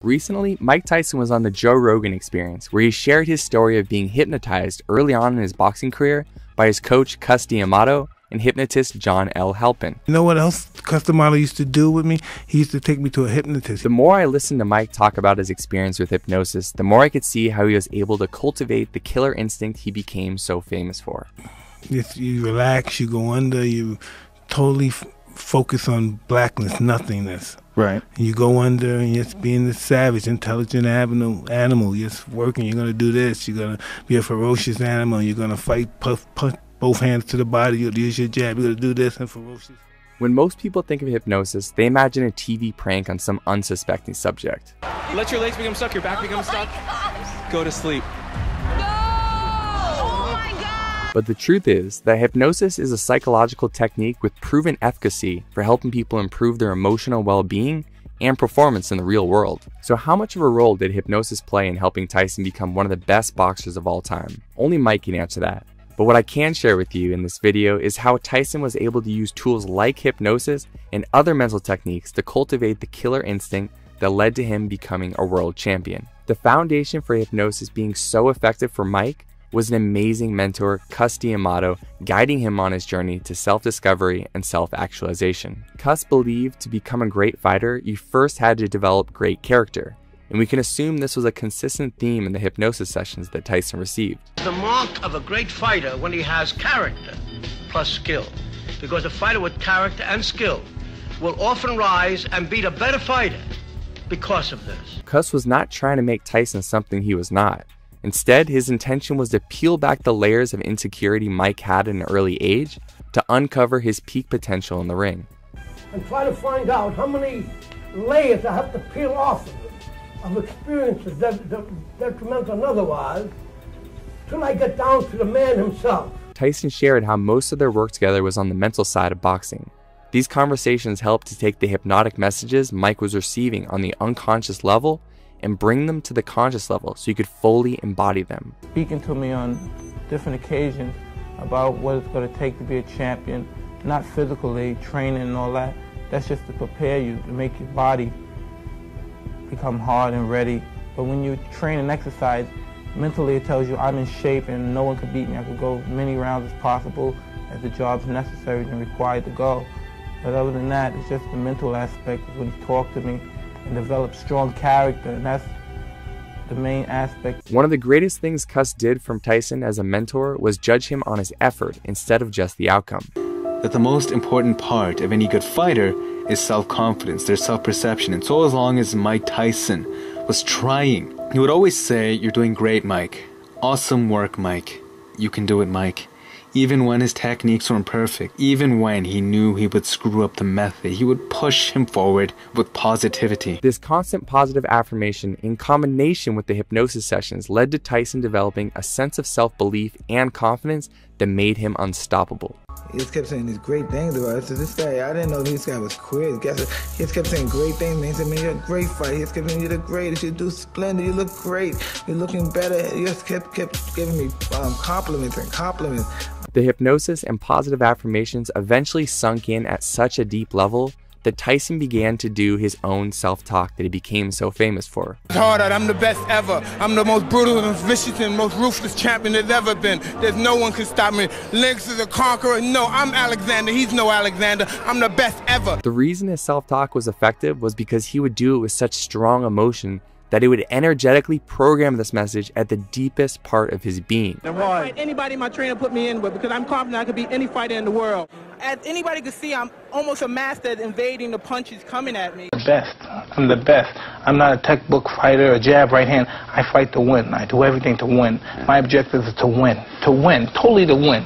Recently, Mike Tyson was on the Joe Rogan Experience, where he shared his story of being hypnotized early on in his boxing career by his coach Cus D'Amato and hypnotist John L. Halpin. You know what else Cus D'Amato used to do with me? He used to take me to a hypnotist. The more I listened to Mike talk about his experience with hypnosis, the more I could see how he was able to cultivate the killer instinct he became so famous for. You relax, you go under, you totally focus on blackness, nothingness. Right. You go under and just being this savage, intelligent animal. You're just working, you're going to do this, you're going to be a ferocious animal, you're going to fight, punch both hands to the body, you'll use your jab, you're going to do this and ferocious. When most people think of hypnosis, they imagine a TV prank on some unsuspecting subject. Let your legs become stuck, your back becomes stuck. Go to sleep. But the truth is that hypnosis is a psychological technique with proven efficacy for helping people improve their emotional well-being and performance in the real world. So how much of a role did hypnosis play in helping Tyson become one of the best boxers of all time? Only Mike can answer that. But what I can share with you in this video is how Tyson was able to use tools like hypnosis and other mental techniques to cultivate the killer instinct that led to him becoming a world champion. The foundation for hypnosis being so effective for Mike was an amazing mentor, Cus D'Amato, guiding him on his journey to self-discovery and self-actualization. Cus believed to become a great fighter, you first had to develop great character, and we can assume this was a consistent theme in the hypnosis sessions that Tyson received. The mark of a great fighter when he has character plus skill, because a fighter with character and skill will often rise and beat a better fighter because of this. Cus was not trying to make Tyson something he was not. Instead, his intention was to peel back the layers of insecurity Mike had at an early age to uncover his peak potential in the ring. And try to find out how many layers I have to peel off of experiences, detrimental and otherwise, till I get down to the man himself. Tyson shared how most of their work together was on the mental side of boxing. These conversations helped to take the hypnotic messages Mike was receiving on the unconscious level and bring them to the conscious level so you could fully embody them. Speaking to me on different occasions about what it's going to take to be a champion, not physically, training and all that. That's just to prepare you, to make your body become hard and ready. But when you train and exercise, mentally it tells you I'm in shape and no one can beat me. I could go many rounds as possible as the job's necessary and required to go. But other than that, it's just the mental aspect when you talk to me and develop strong character, and that's the main aspect. One of the greatest things Cus did from Tyson as a mentor was judge him on his effort instead of just the outcome. That the most important part of any good fighter is self-confidence, their self-perception. And so as long as Mike Tyson was trying, he would always say, "You're doing great, Mike. Awesome work, Mike. You can do it, Mike." Even when his techniques weren't perfect, even when he knew he would screw up the method, he would push him forward with positivity. This constant positive affirmation in combination with the hypnosis sessions led to Tyson developing a sense of self-belief and confidence that made him unstoppable. He just kept saying these great things about us. So this guy, I didn't know this guy was queer. He just kept saying great things. He said, "Man, you're a great fighter." He just kept saying, "You're the greatest. You do splendid. You look great. You're looking better." He just kept giving me compliments and compliments. The hypnosis and positive affirmations eventually sunk in at such a deep level that Tyson began to do his own self-talk that he became so famous for. It's hard out. I'm the best ever. I'm the most brutal and vicious and most ruthless champion there's ever been. There's no one can stop me. Lynx is a conqueror. No, I'm Alexander. He's no Alexander. I'm the best ever. The reason his self-talk was effective was because he would do it with such strong emotion that it would energetically program this message at the deepest part of his being. And why? Anybody my trainer put me in with, because I'm confident I could beat any fighter in the world. As anybody could see, I'm almost a master at evading the punches coming at me. The best. I'm the best. I'm not a textbook fighter, a jab right hand. I fight to win. I do everything to win. My objective is to win. To win. Totally to win.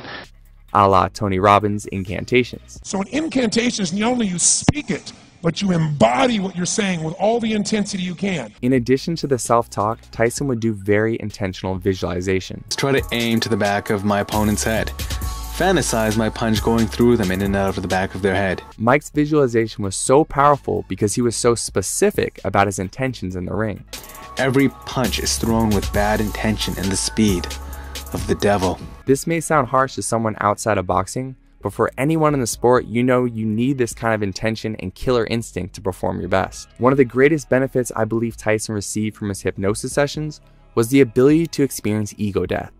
A la Tony Robbins' incantations. So in incantations, not only you speak it, but you embody what you're saying with all the intensity you can. In addition to the self-talk, Tyson would do very intentional visualization. Try to aim to the back of my opponent's head. Fantasize my punch going through them in and out of the back of their head. Mike's visualization was so powerful because he was so specific about his intentions in the ring. Every punch is thrown with bad intention and the speed of the devil. This may sound harsh to someone outside of boxing, but for anyone in the sport, you know you need this kind of intention and killer instinct to perform your best. One of the greatest benefits I believe Tyson received from his hypnosis sessions was the ability to experience ego death.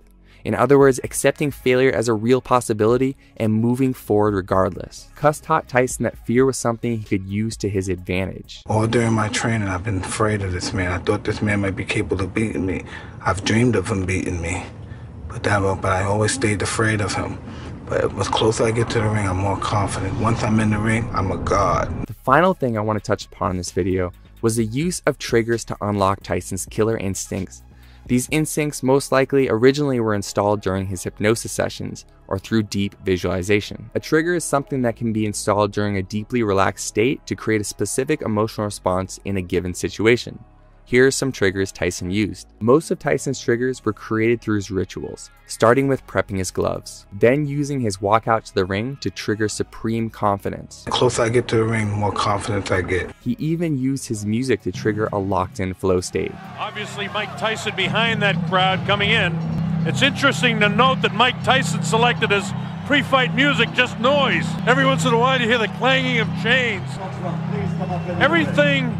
In other words, accepting failure as a real possibility and moving forward regardless. Cuss taught Tyson that fear was something he could use to his advantage. All during my training, I've been afraid of this man. I thought this man might be capable of beating me. I've dreamed of him beating me, but I always stayed afraid of him. But as closer I get to the ring, I'm more confident. Once I'm in the ring, I'm a god. The final thing I want to touch upon in this video was the use of triggers to unlock Tyson's killer instincts. These instincts most likely originally were installed during his hypnosis sessions or through deep visualization. A trigger is something that can be installed during a deeply relaxed state to create a specific emotional response in a given situation. Here are some triggers Tyson used. Most of Tyson's triggers were created through his rituals, starting with prepping his gloves, then using his walkout to the ring to trigger supreme confidence. The closer I get to the ring, the more confidence I get. He even used his music to trigger a locked-in flow state. Obviously, Mike Tyson behind that crowd coming in. It's interesting to note that Mike Tyson selected as pre-fight music just noise. Every once in a while you hear the clanging of chains. Everything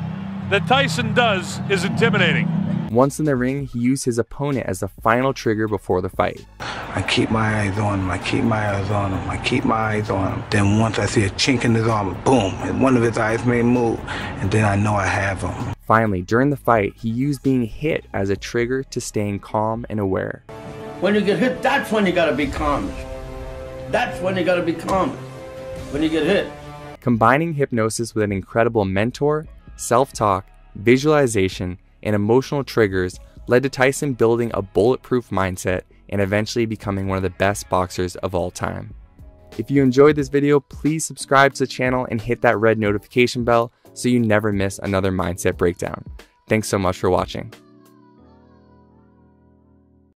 that Tyson does is intimidating. Once in the ring, he used his opponent as the final trigger before the fight. I keep my eyes on him, I keep my eyes on him, I keep my eyes on him. Then once I see a chink in his armor, boom, and one of his eyes may move, and then I know I have him. Finally, during the fight, he used being hit as a trigger to staying calm and aware. When you get hit, that's when you gotta be calm. That's when you gotta be calm. When you get hit. Combining hypnosis with an incredible mentor, self-talk, visualization, and emotional triggers led to Tyson building a bulletproof mindset and eventually becoming one of the best boxers of all time. If you enjoyed this video, please subscribe to the channel and hit that red notification bell so you never miss another mindset breakdown. Thanks so much for watching.